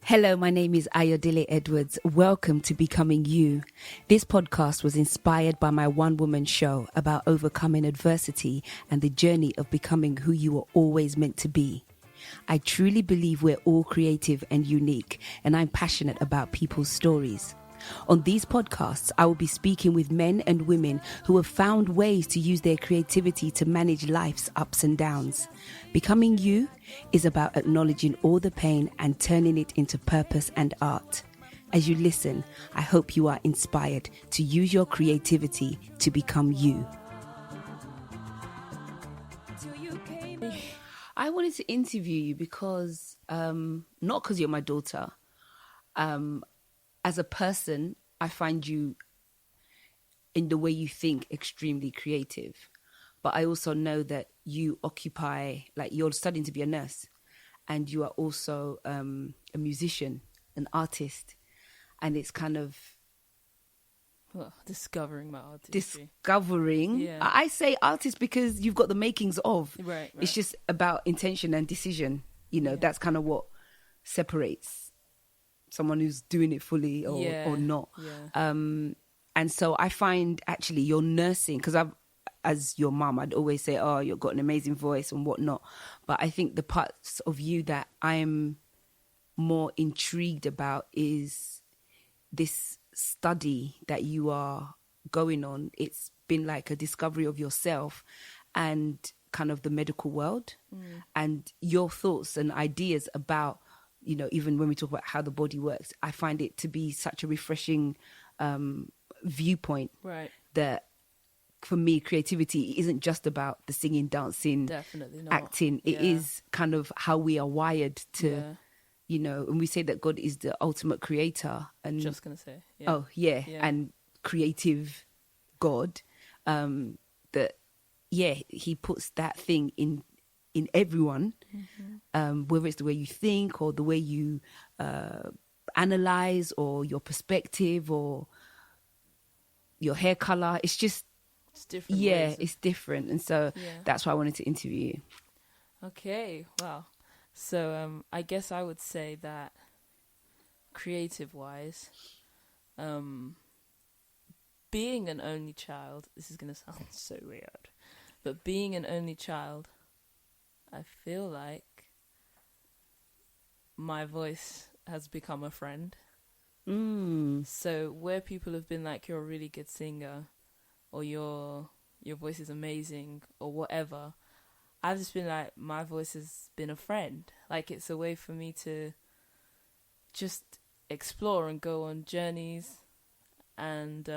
Hello, my name is Ayo-Deleedwards Edwards. Welcome to Becoming You. This podcast was inspired by my one-woman show about overcoming adversity and the journey of becoming who you were always meant to be. I truly believe we're all creative and unique, and I'm passionate about people's stories. On these podcasts, I will be speaking with men and women who have found ways to use their creativity to manage life's ups and downs. Becoming You is about acknowledging all the pain and turning it into purpose and art. As you listen, I hope you are inspired to use your creativity to become you. I wanted to interview you because, not because you're my daughter, as a person, I find you, in the way you think, extremely creative. But I also know that you occupy, like, you're studying to be a nurse, and you are also a musician, an artist. And it's kind of... Well, discovering my artistry. Discovering. Yeah. I say artist because you've got the makings of. Right. It's just about intention and decision. You know, that's kind of what separates someone who's doing it fully or not. Yeah. And so I find actually your nursing, because as your mum, I'd always say, oh, you've got an amazing voice and whatnot. But I think the parts of you that I'm more intrigued about is this study that you are going on. It's been like a discovery of yourself and kind of the medical world and your thoughts and ideas about, you know, even when we talk about how the body works, I find it to be such a refreshing viewpoint. Right. That for me, creativity isn't just about the singing, dancing, definitely not. Acting. It is kind of how we are wired to, you know, and we say that God is the ultimate creator. And just going to say. Yeah. Oh, yeah. And creative God. That, he puts that thing in everyone, whether it's the way you think or the way you analyze or your perspective or your hair color. It's just, it's different. It's different. And so that's why I wanted to interview you. Okay, wow. So I guess I would say that creative-wise, being an only child, this is going to sound so weird, but being an only child, I feel like my voice has become a friend. So where people have been like, you're a really good singer, or your voice is amazing, or whatever, I've just been like, my voice has been a friend. Like, it's a way for me to just explore and go on journeys. And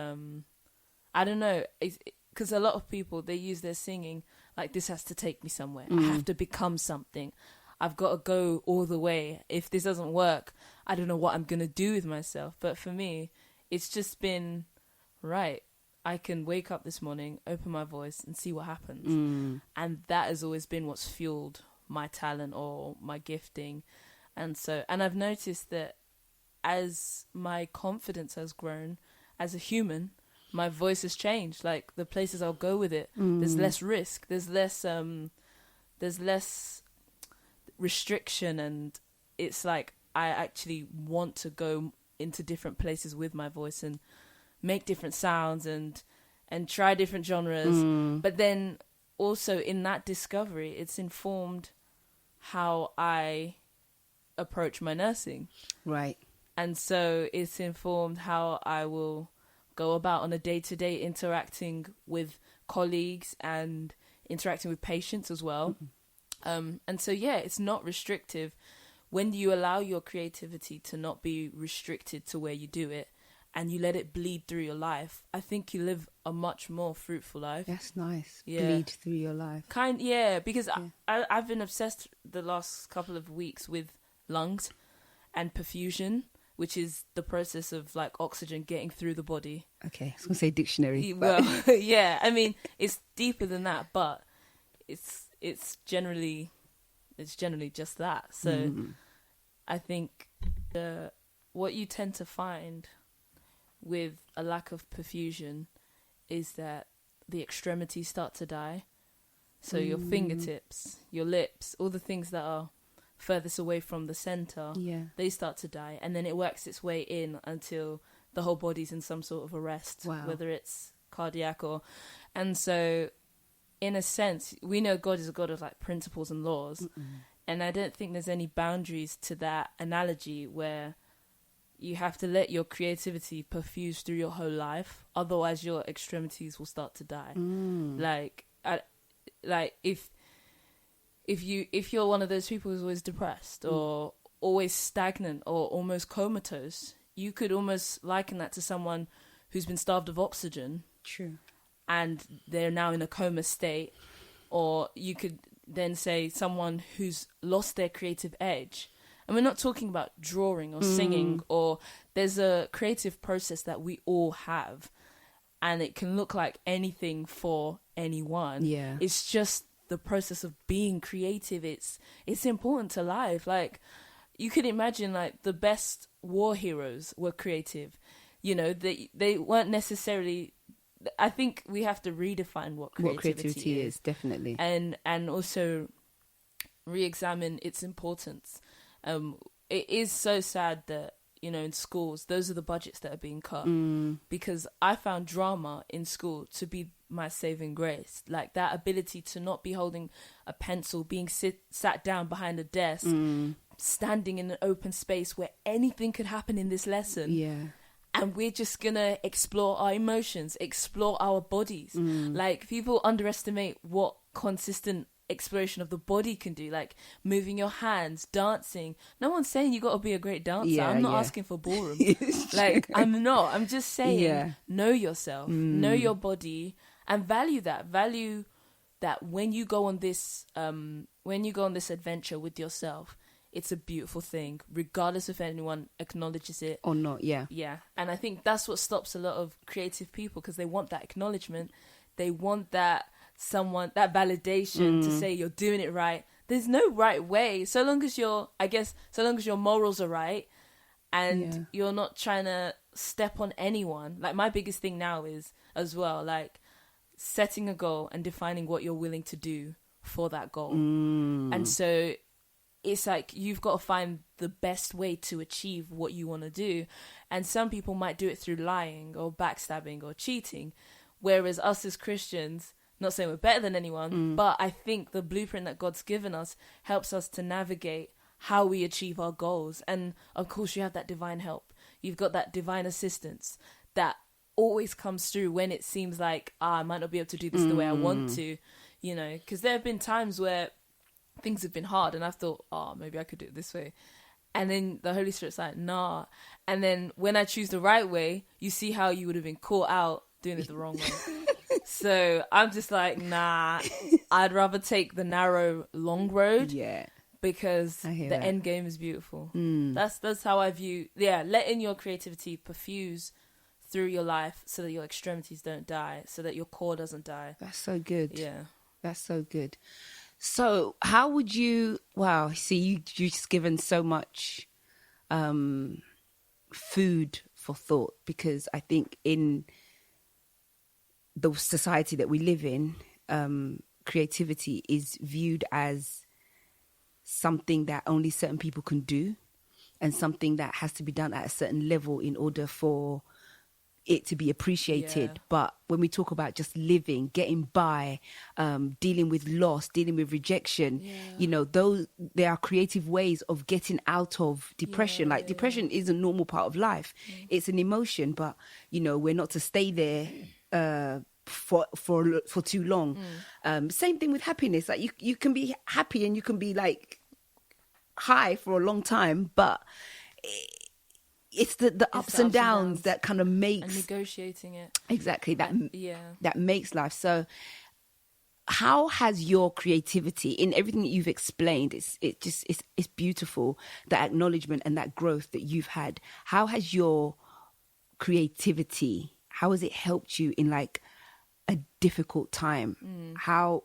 I don't know, because a lot of people, they use their singing like, this has to take me somewhere. I have to become something. I've got to go all the way. If this doesn't work, I don't know what I'm going to do with myself. But for me, it's just been, right, I can wake up this morning, open my voice and see what happens. And that has always been what's fueled my talent or my gifting. And I've noticed that as my confidence has grown as a human, my voice has changed. Like, the places I'll go with it, there's less risk, there's less restriction, and it's like I actually want to go into different places with my voice and make different sounds and try different genres. But then also in that discovery, it's informed how I approach my nursing. Right. And so it's informed how I will go about on a day-to-day, interacting with colleagues and interacting with patients as well. And so, it's not restrictive. When you allow your creativity to not be restricted to where you do it and you let it bleed through your life, I think you live a much more fruitful life. That's nice. Yeah. Bleed through your life. Because I've been obsessed the last couple of weeks with lungs and perfusion, which is the process of like oxygen getting through the body. Okay, I was going to say dictionary. Well, I mean, it's deeper than that, but it's generally just that. So I think what you tend to find with a lack of perfusion is that the extremities start to die. So your fingertips, your lips, all the things that are furthest away from the center, they start to die. And then it works its way in until the whole body's in some sort of arrest, whether it's cardiac or... And so, in a sense, we know God is a God of like principles and laws. And I don't think there's any boundaries to that analogy where you have to let your creativity perfuse through your whole life. Otherwise, your extremities will start to die. If you're one of those people who's always depressed or always stagnant or almost comatose, you could almost liken that to someone who's been starved of oxygen. True. And they're now in a coma state. Or you could then say someone who's lost their creative edge. And we're not talking about drawing or singing, or there's a creative process that we all have. And it can look like anything for anyone. Yeah. It's just the process of being creative. It's important to life. Like, you could imagine like the best war heroes were creative. You know, they weren't necessarily... I think we have to redefine what creativity is, definitely. And also re-examine its importance. It is so sad that, you know, in schools, those are the budgets that are being cut. Because I found drama in school to be my saving grace. Like that ability to not be holding a pencil, being sat down behind a desk, standing in an open space where anything could happen in this lesson. Yeah. And we're just going to explore our emotions, explore our bodies. Like, people underestimate what consistent exploration of the body can do, like moving your hands, dancing. No one's saying you got to be a great dancer. I'm not asking for ballroom. Like, I'm not. I'm just saying, know yourself, know your body, and value that. Value that when you go on this adventure with yourself, it's a beautiful thing, regardless if anyone acknowledges it or not. Yeah. And I think that's what stops a lot of creative people, because they want that acknowledgement. They want that validation to say you're doing it right. There's no right way, so long as your morals are right and you're not trying to step on anyone. Like, my biggest thing now is as well, like, setting a goal and defining what you're willing to do for that goal. And so it's like you've got to find the best way to achieve what you want to do. And some people might do it through lying or backstabbing or cheating. Whereas us as Christians, not saying we're better than anyone, but I think the blueprint that God's given us helps us to navigate how we achieve our goals. And of course, you have that divine help. You've got that divine assistance that always comes through when it seems like, I might not be able to do this the way I want to, you know, because there have been times where things have been hard and I've thought, maybe I could do it this way. And then the Holy Spirit's like, nah. And then when I choose the right way, you see how you would have been caught out doing it the wrong way. So I'm just like, nah, I'd rather take the narrow, long road. Yeah. Because the end game is beautiful. That's how I view, letting your creativity perfuse through your life so that your extremities don't die, so that your core doesn't die. That's so good. Yeah. That's so good. So how would you, you just given so much food for thought, because I think in the society that we live in, creativity is viewed as something that only certain people can do and something that has to be done at a certain level in order for it to be appreciated. But when we talk about just living, getting by, dealing with loss, dealing with rejection, you know, there are creative ways of getting out of depression. Like depression is a normal part of life. It's an emotion, but you know, we're not to stay there for too long. Same thing with happiness. Like you can be happy and you can be like high for a long time, but it's the ups and downs that kind of makes, and negotiating it exactly that makes life. So how has your creativity, in everything that you've explained, it's beautiful, that acknowledgement and that growth that you've had, how has your creativity, how has it helped you in like a difficult time?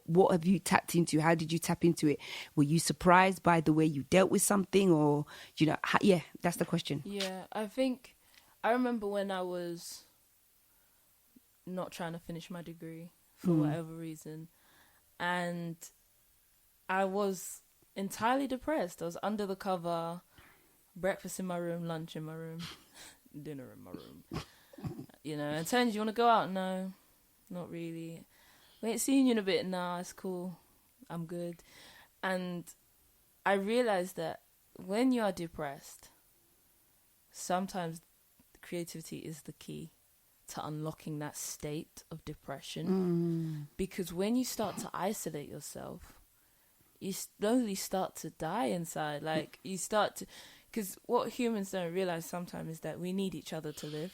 What have you tapped into? How did you tap into it? Were you surprised by the way you dealt with something, or you know, that's the question. I think I remember when I was not trying to finish my degree for whatever reason, and I was entirely depressed. I was under the cover, breakfast in my room, lunch in my room, dinner in my room. You know, and telling you want to go out? No, not really. We ain't seeing you in a bit. Nah, it's cool. I'm good. And I realized that when you are depressed, sometimes creativity is the key to unlocking that state of depression. Because when you start to isolate yourself, you slowly start to die inside. Like, you start to... Because what humans don't realize sometimes is that we need each other to live.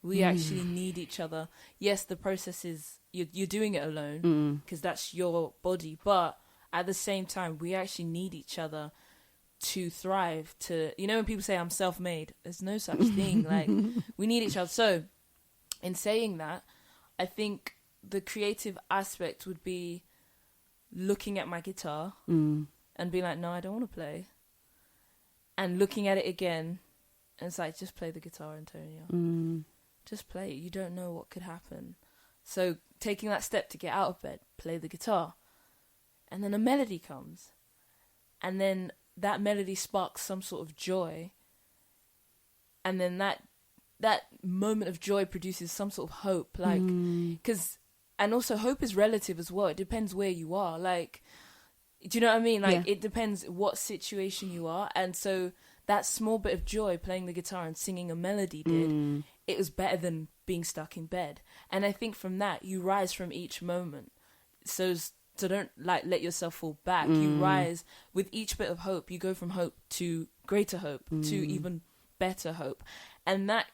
We actually need each other. Yes, the process is... You're doing it alone because that's your body. But at the same time, we actually need each other to thrive. To, you know, when people say I'm self-made, there's no such thing. Like, we need each other. So in saying that, I think the creative aspect would be looking at my guitar and being like, no, I don't want to play. And looking at it again, and it's like, just play the guitar, Anthonia. Just play it. You don't know what could happen. So taking that step to get out of bed, play the guitar. And then a melody comes. And then that melody sparks some sort of joy. And then that moment of joy produces some sort of hope. Like, and also hope is relative as well. It depends where you are. Like, do you know what I mean? Like, it depends what situation you are. And so that small bit of joy playing the guitar and singing a melody it was better than being stuck in bed. And I think from that, you rise from each moment. So don't like let yourself fall back. You rise with each bit of hope. You go from hope to greater hope to even better hope. And that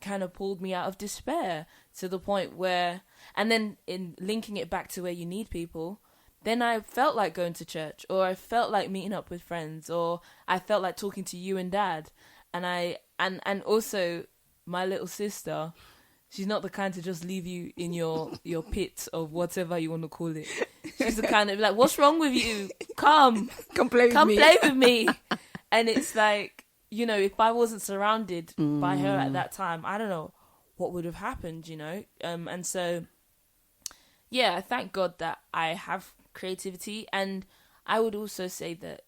kind of pulled me out of despair to the point where, and then in linking it back to where you need people, then I felt like going to church, or I felt like meeting up with friends, or I felt like talking to you and Dad. And also my little sister, she's not the kind to just leave you in your pit of whatever you want to call it. She's the kind of like, what's wrong with you? Come play with me. And it's like, you know, if I wasn't surrounded by her at that time, I don't know what would have happened, you know? And so, yeah, I thank God that I have creativity. And I would also say that,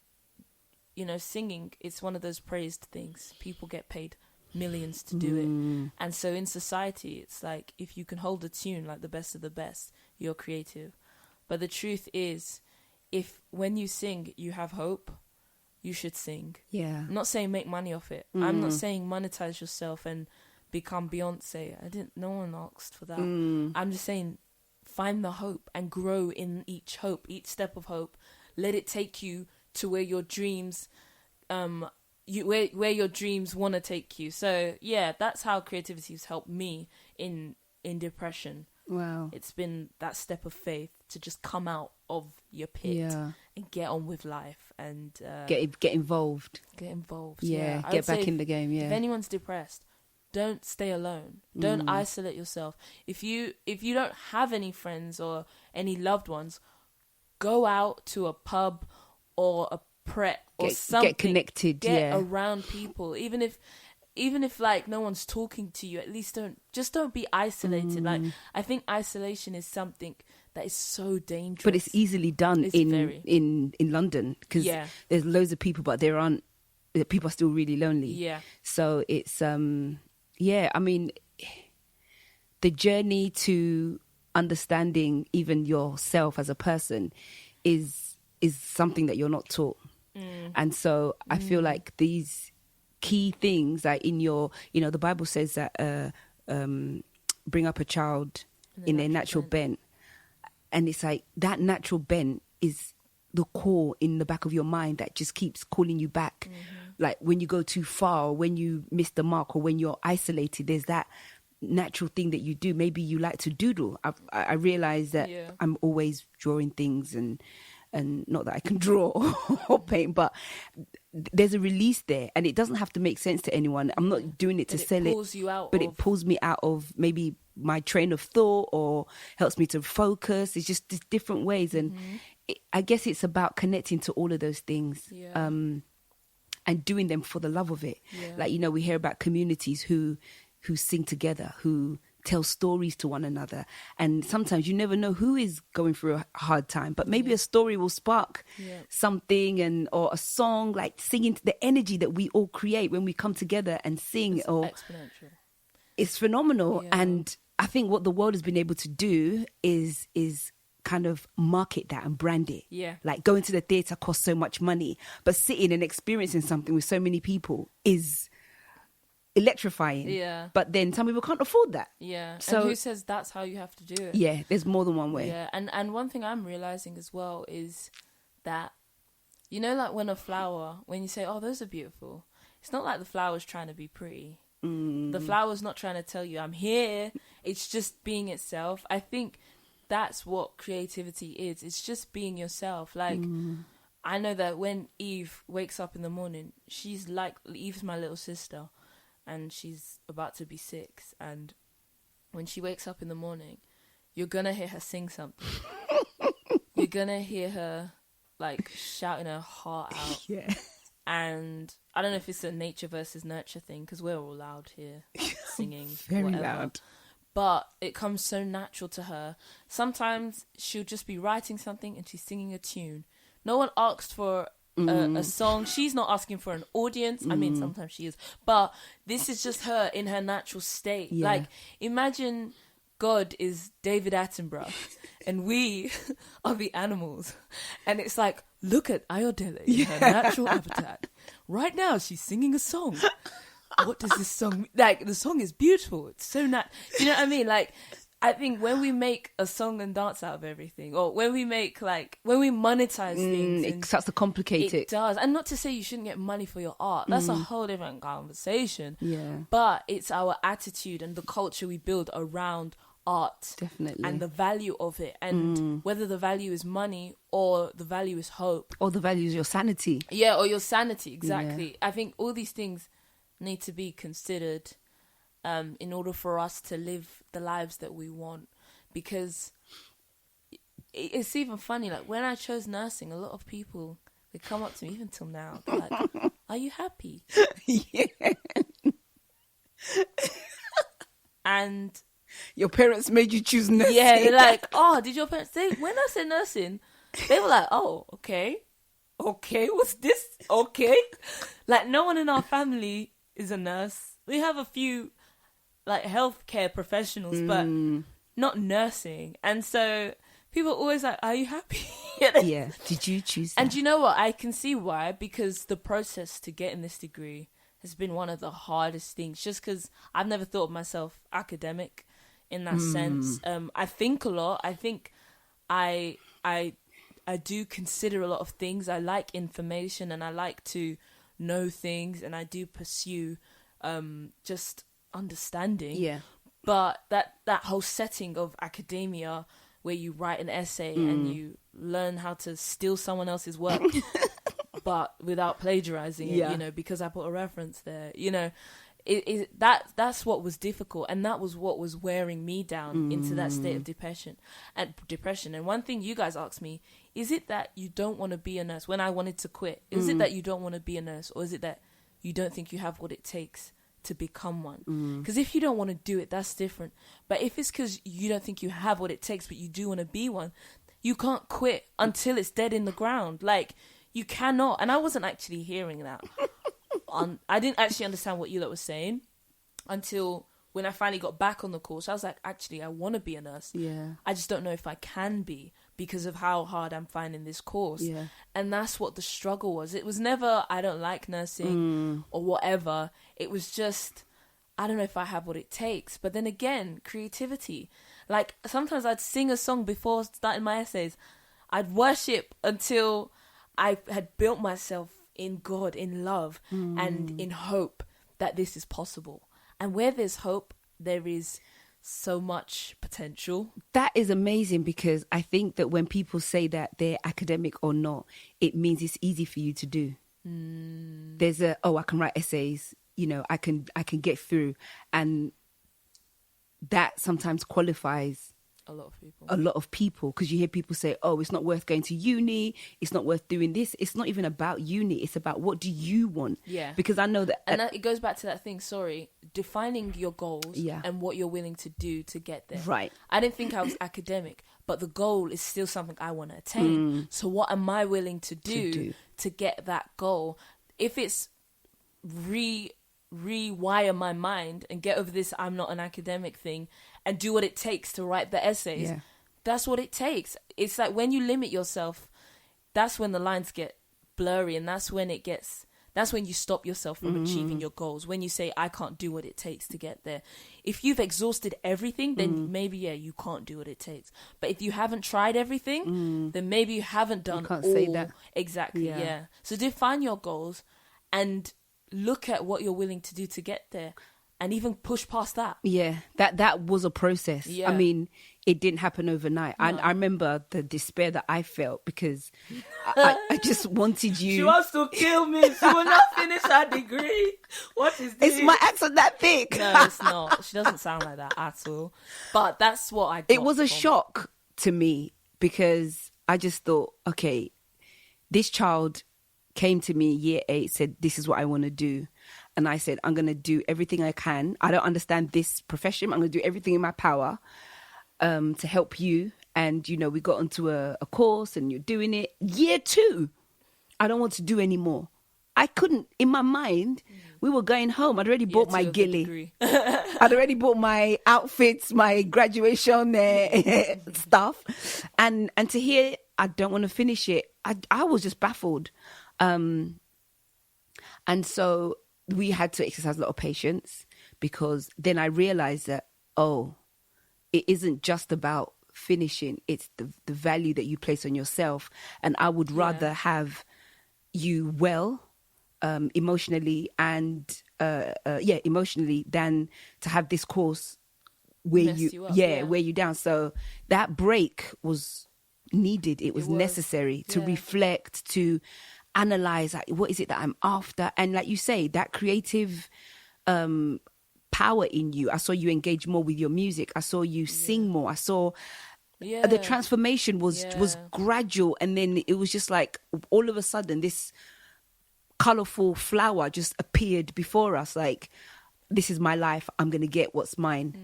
you know, singing, it's one of those praised things. People get paid millions to do it. And so in society, it's like, if you can hold a tune like the best of the best, you're creative. But the truth is, if when you sing, you have hope, you should sing. Yeah. I'm not saying make money off it. I'm not saying monetize yourself and become Beyonce. No one asked for that. I'm just saying find the hope and grow in each hope, each step of hope. Let it take you to where your dreams, where your dreams want to take you. So yeah, that's how creativity has helped me in depression. Wow. It's been that step of faith to just come out of your pit and get on with life and get involved. Get involved. Yeah, get back in the game. Yeah. If anyone's depressed, don't stay alone. Don't isolate yourself. If you don't have any friends or any loved ones, go out to a pub or a prep or something. Get connected. Get around people. Even if like no one's talking to you, at least don't be isolated. Like, I think isolation is something that is so dangerous. But it's easily done in London because there's loads of people, but people are still really lonely. Yeah. So it's I mean, the journey to understanding even yourself as a person is something that you're not taught. And so I feel like these key things, like in your, you know, the Bible says that bring up a child in their natural bent. And it's like that natural bent is the core in the back of your mind that just keeps calling you back. Like when you go too far, or when you miss the mark, or when you're isolated, there's that natural thing that you do. Maybe you like to doodle. I realize that I'm always drawing things and not that I can draw or paint, but there's a release there, and it doesn't have to make sense to anyone. I'm not doing it to sell it, but it pulls me out of maybe my train of thought or helps me to focus. It's just different ways. And I guess it's about connecting to all of those things and doing them for the love of it. Like, you know, we hear about communities who sing together, who tell stories to one another. And sometimes you never know who is going through a hard time, but maybe a story will spark something, or a song, like singing to the energy that we all create when we come together and sing. It's or exponential. It's phenomenal. Yeah. And I think what the world has been able to do is kind of market that and brand it. Yeah. Like going to the theatre costs so much money, but sitting and experiencing something with so many people is electrifying. Yeah. But then some people can't afford that. Yeah. So and who says that's how you have to do it? Yeah, there's more than one way. Yeah. And one thing I'm realizing as well is that, you know, like when you say, oh, those are beautiful, it's not like the flower's trying to be pretty. The flower's not trying to tell you I'm here. It's just being itself. I think that's what creativity is. It's just being yourself. Like, I know that when Eve wakes up in the morning, Eve's my little sister, and she's about to be 6. And when she wakes up in the morning, you're going to hear her sing something. You're going to hear her, like, shouting her heart out. Yeah. And I don't know if it's a nature versus nurture thing, because we're all loud here, singing, Very whatever. loud. But it comes so natural to her. Sometimes she'll just be writing something and she's singing a tune. No one asked for a song. She's not asking for an audience. I mean, sometimes she is. But this is just her in her natural state. Yeah. Like, imagine God is David Attenborough and we are the animals. And it's like, look at Ayo-Dele in her natural habitat. Right now, she's singing a song. What does this song mean? Like, the song is beautiful. It's so Do you know what I mean? Like, I think when we make a song and dance out of everything, or when we monetize things, it starts to complicate it. It does. And not to say you shouldn't get money for your art. That's a whole different conversation. Yeah. But it's our attitude and the culture we build around art. Definitely. And the value of it. And whether the value is money or the value is hope. Or the value is your sanity. Yeah, or your sanity, exactly. Yeah. I think all these things need to be considered in order for us to live the lives that we want. Because it's even funny, like when I chose nursing, a lot of people, they come up to me even till now, they're like, are you happy? Yeah. And your parents made you choose nursing. yeah, they're like, oh, did your parents say, when I said nursing, they were like, oh, okay, what's this? Okay. Like, no one in our family is a nurse. We have a few like healthcare professionals, but not nursing. And so people are always like, are you happy? Yeah. Did you choose that? And you know what? I can see why, because the process to getting this degree has been one of the hardest things, just because I've never thought of myself academic in that sense. I think a lot. I think I do consider a lot of things. I like information and I like to know things, and I do pursue just understanding. Yeah. But that whole setting of academia where you write an essay and you learn how to steal someone else's work but without plagiarizing it, you know, because I put a reference there, you know, that's what was difficult, and that was what was wearing me down into that state of depression. And one thing you guys asked me, is it that you don't want to be a nurse? When I wanted to quit, is it that you don't want to be a nurse, or is it that you don't think you have what it takes to become one? Because if you don't want to do it, that's different. But if it's because you don't think you have what it takes, but you do want to be one, you can't quit until it's dead in the ground. Like, you cannot. And I wasn't actually hearing that. I didn't actually understand what you lot was saying until when I finally got back on the course. I was like, actually, I want to be a nurse. Yeah. I just don't know if I can be because of how hard I'm finding this course. Yeah. And that's what the struggle was. It was never, I don't like nursing or whatever. It was just, I don't know if I have what it takes. But then again, creativity. Like, sometimes I'd sing a song before starting my essays. I'd worship until I had built myself in God, in love, and in hope that this is possible. And where there's hope, there is so much potential. That is amazing, because I think that when people say that they're academic or not, it means it's easy for you to do. There's I can write essays, you know, I can get through. And that sometimes qualifies a lot of people, because you hear people say, oh, it's not worth going to uni, it's not worth doing this. It's not even about uni, it's about what do you want. Yeah. Because I know that, and that, it goes back to that thing, sorry, defining your goals and what you're willing to do to get there. Right. I didn't think I was academic, but the goal is still something I want to attain. So what am I willing to do to get that goal? If it's rewire my mind and get over this I'm not an academic thing and do what it takes to write the essays, that's what it takes. It's like when you limit yourself, that's when the lines get blurry, and that's when you stop yourself from achieving your goals. When you say, I can't do what it takes to get there. If you've exhausted everything, then maybe, you can't do what it takes. But if you haven't tried everything, then maybe you haven't done you can't all. Say that. Exactly, yeah. So define your goals and look at what you're willing to do to get there. And even push past that. Yeah, that was a process. Yeah. I mean, it didn't happen overnight. No. I remember the despair that I felt because I just wanted you. She wants to kill me. She will not finish her degree. What is this? Is my accent that thick? No, it's not. She doesn't sound like that at all. But that's what I got. It was a shock to me because I just thought, okay, this child came to me year 8, said, this is what I want to do. And I said, I'm going to do everything I can. I don't understand this profession. I'm going to do everything in my power to help you. And, we got onto a course and you're doing it. Year 2, I don't want to do anymore. I couldn't, in my mind, we were going home. I'd already bought my ghillie. I'd already bought my outfits, my graduation stuff. And to hear, I don't want to finish it, I was just baffled. And so we had to exercise a lot of patience because then I realized that, it isn't just about finishing. It's the value that you place on yourself. And I would rather have you well emotionally and, emotionally than to have this course where wear you down. So that break was needed. It was necessary to reflect, to analyze, like, what is it that I'm after? And like you say, that creative power in you. I saw you engage more with your music. I saw you sing more. I saw the transformation was gradual. And then it was just like all of a sudden this colorful flower just appeared before us. Like, this is my life. I'm going to get what's mine.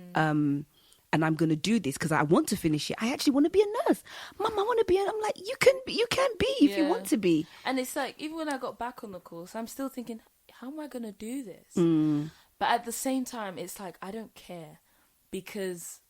And I'm going to do this because I want to finish it. I actually want to be a nurse. Mum, I want to be. I'm like, you can be if you want to be. And it's like, even when I got back on the course, I'm still thinking, how am I going to do this? But at the same time, it's like, I don't care because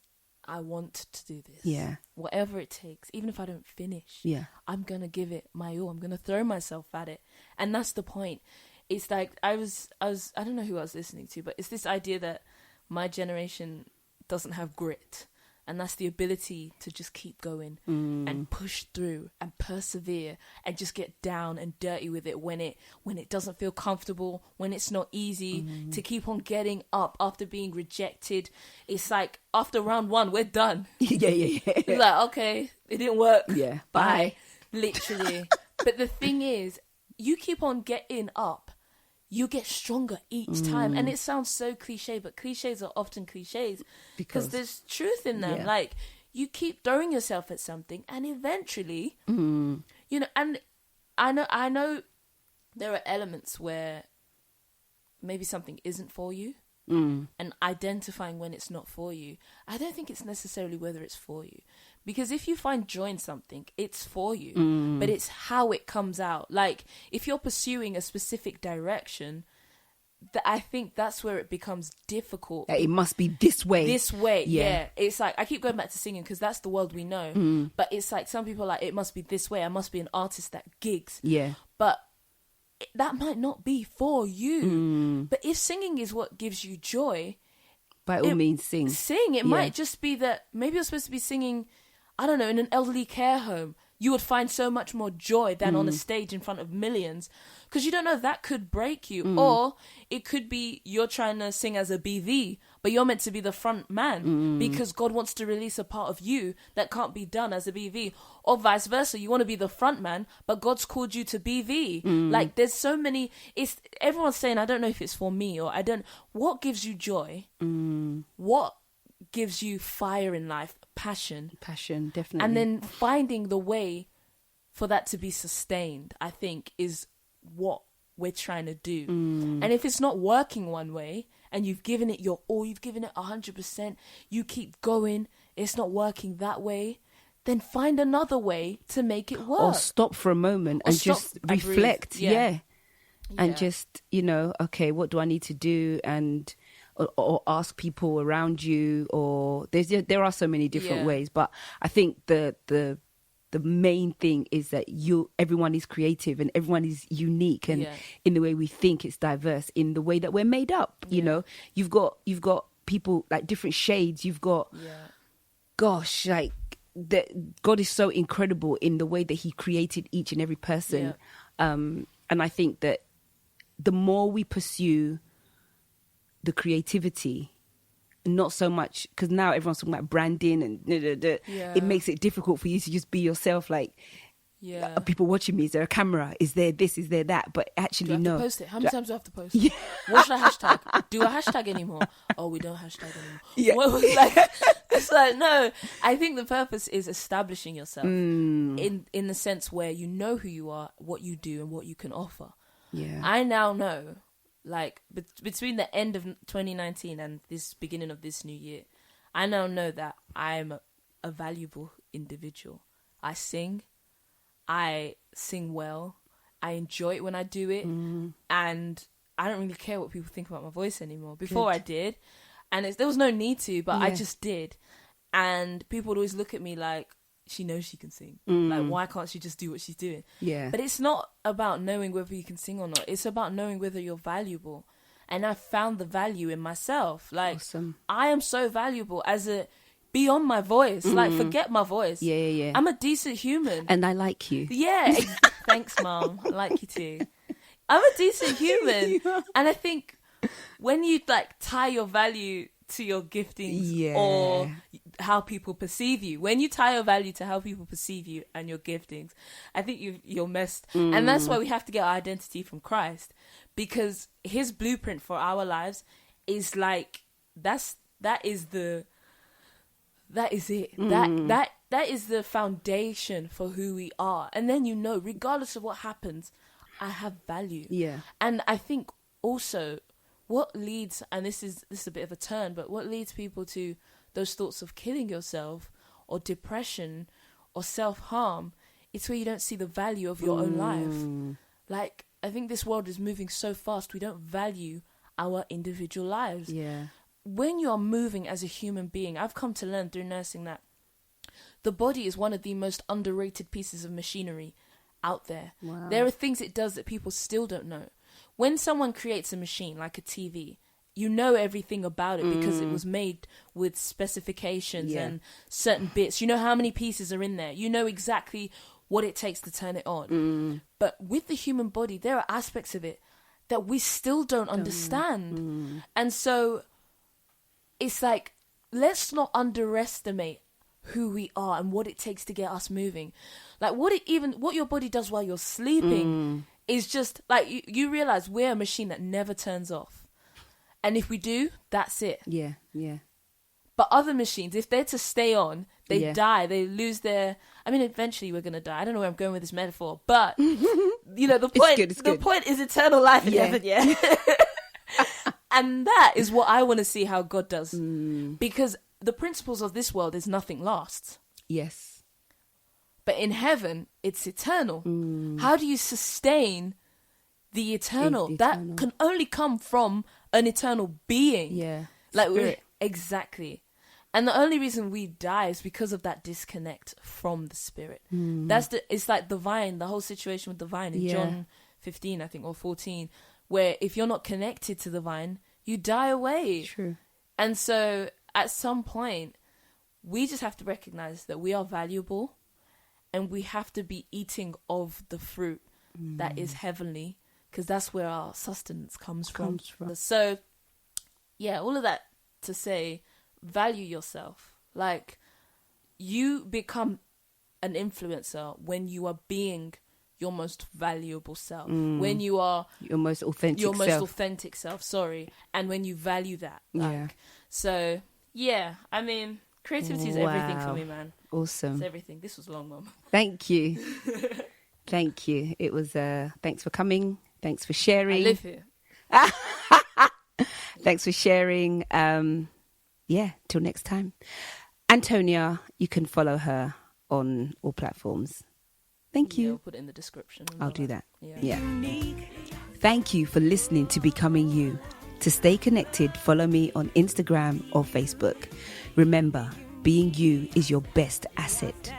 I want to do this. Yeah. Whatever it takes, even if I don't finish, I'm going to give it my all. I'm going to throw myself at it. And that's the point. It's like, I don't know who I was listening to, but it's this idea that my generation doesn't have grit, and that's the ability to just keep going and push through and persevere and just get down and dirty with it when it doesn't feel comfortable, when it's not easy, to keep on getting up after being rejected. It's like after round 1 we're done. It's like, okay, it didn't work, bye. Literally. But the thing is, you keep on getting up, you get stronger each time. And it sounds so cliche, but cliches are often cliches because there's truth in them. Like, you keep throwing yourself at something and eventually, and I know there are elements where maybe something isn't for you and identifying when it's not for you. I don't think it's necessarily whether it's for you. Because if you find joy in something, it's for you, but it's how it comes out. Like, if you're pursuing a specific direction, I think that's where it becomes difficult. It must be this way. This way, yeah. It's like, I keep going back to singing because that's the world we know. But it's like, some people are like, it must be this way. I must be an artist that gigs. Yeah. But that might not be for you. But if singing is what gives you joy, by all means, sing. It might just be that maybe you're supposed to be singing, I don't know, in an elderly care home. You would find so much more joy than on a stage in front of millions, because you don't know, that could break you. Or it could be you're trying to sing as a BV, but you're meant to be the front man because God wants to release a part of you that can't be done as a BV. Or vice versa, you want to be the front man, but God's called you to BV. Like, there's so many, everyone's saying, I don't know if it's for me, or what gives you joy? What gives you fire in life? Passion, definitely. And then finding the way for that to be sustained, I think, is what we're trying to do. And if it's not working one way and you've given it your all, you've given it 100%, you keep going, it's not working that way, then find another way to make it work. Or stop for a moment and just reflect. Yeah. And just, okay, what do I need to do? And or ask people around you, or there are so many different ways. But I think the main thing is that everyone is creative and everyone is unique, and in the way we think, it's diverse in the way that we're made up. You've got people like different shades. You've got gosh, like God is so incredible in the way that he created each and every person. And I think that the more we pursue the creativity, not so much, because now everyone's talking about branding and it makes it difficult for you to just be yourself. Like, are people watching me? Is there a camera? Is there this? Is there that? But actually, do I have to post it? How many times do I have to post it? What should I hashtag? Do I hashtag anymore? Oh, we don't hashtag anymore. It's like, no. I think the purpose is establishing yourself in the sense where you know who you are, what you do, and what you can offer. I now know, like, between the end of 2019 and this beginning of this new year, I now know that I'm a valuable individual. I sing well, I enjoy it when I do it, and I don't really care what people think about my voice anymore. Before I did, and there was no need to, but I just did. And people would always look at me like, she knows she can sing. Like, why can't she just do what she's doing? But it's not about knowing whether you can sing or not. It's about knowing whether you're valuable. And I found the value in myself. Like, awesome. I am so valuable beyond my voice. Like, forget my voice. I'm a decent human. And I like you. Thanks, Mom. I like you too. I'm a decent human. And I think when you, like, tie your value to your giftings or how people perceive you, when you tie your value to how people perceive you and your giftings, I think you're messed. And that's why we have to get our identity from Christ, because his blueprint for our lives is like, that is it. That is the foundation for who we are. And then, regardless of what happens, I have value. And I think also what leads, and this is a bit of a turn, but what leads people to those thoughts of killing yourself or depression or self-harm, it's where you don't see the value of your own life. Like, I think this world is moving so fast, we don't value our individual lives. When you are moving as a human being, I've come to learn through nursing that the body is one of the most underrated pieces of machinery out there. There are things it does that people still don't know. When someone creates a machine like a TV, you know everything about it because it was made with specifications and certain bits. You know how many pieces are in there. You know exactly what it takes to turn it on. But with the human body, there are aspects of it that we still don't understand. And so it's like, let's not underestimate who we are and what it takes to get us moving. Like, what your body does while you're sleeping is just like, you realize we're a machine that never turns off. And if we do, that's it. But other machines, if they're to stay on, they die. They lose their... I mean, eventually we're going to die. I don't know where I'm going with this metaphor. But, the point the point is eternal life in heaven, And that is what I want to see how God does. Because the principles of this world is nothing lasts. But in heaven, it's eternal. How do you sustain the eternal? That can only come from an eternal being. Like, exactly. And the only reason we die is because of that disconnect from the spirit. It's like the vine, the whole situation with the vine in John 15, I think, or 14, where if you're not connected to the vine, you die away. True. And so at some point, we just have to recognize that we are valuable and we have to be eating of the fruit that is heavenly, because that's where our sustenance comes from. So, all of that to say, value yourself. Like, you become an influencer when you are being your most valuable self, when you are your most authentic self, and when you value that. So, I mean, creativity is everything for me, man. Awesome. It's everything. This was long, Mom. Thank you. Thank you. It was, thanks for coming. Thanks for sharing. I live here. Thanks for sharing. Till next time. Anthonia, you can follow her on all platforms. Thank you. I'll put it in the description. I'll do that. Yeah. Thank you for listening to Becoming You. To stay connected, follow me on Instagram or Facebook. Remember, being you is your best asset.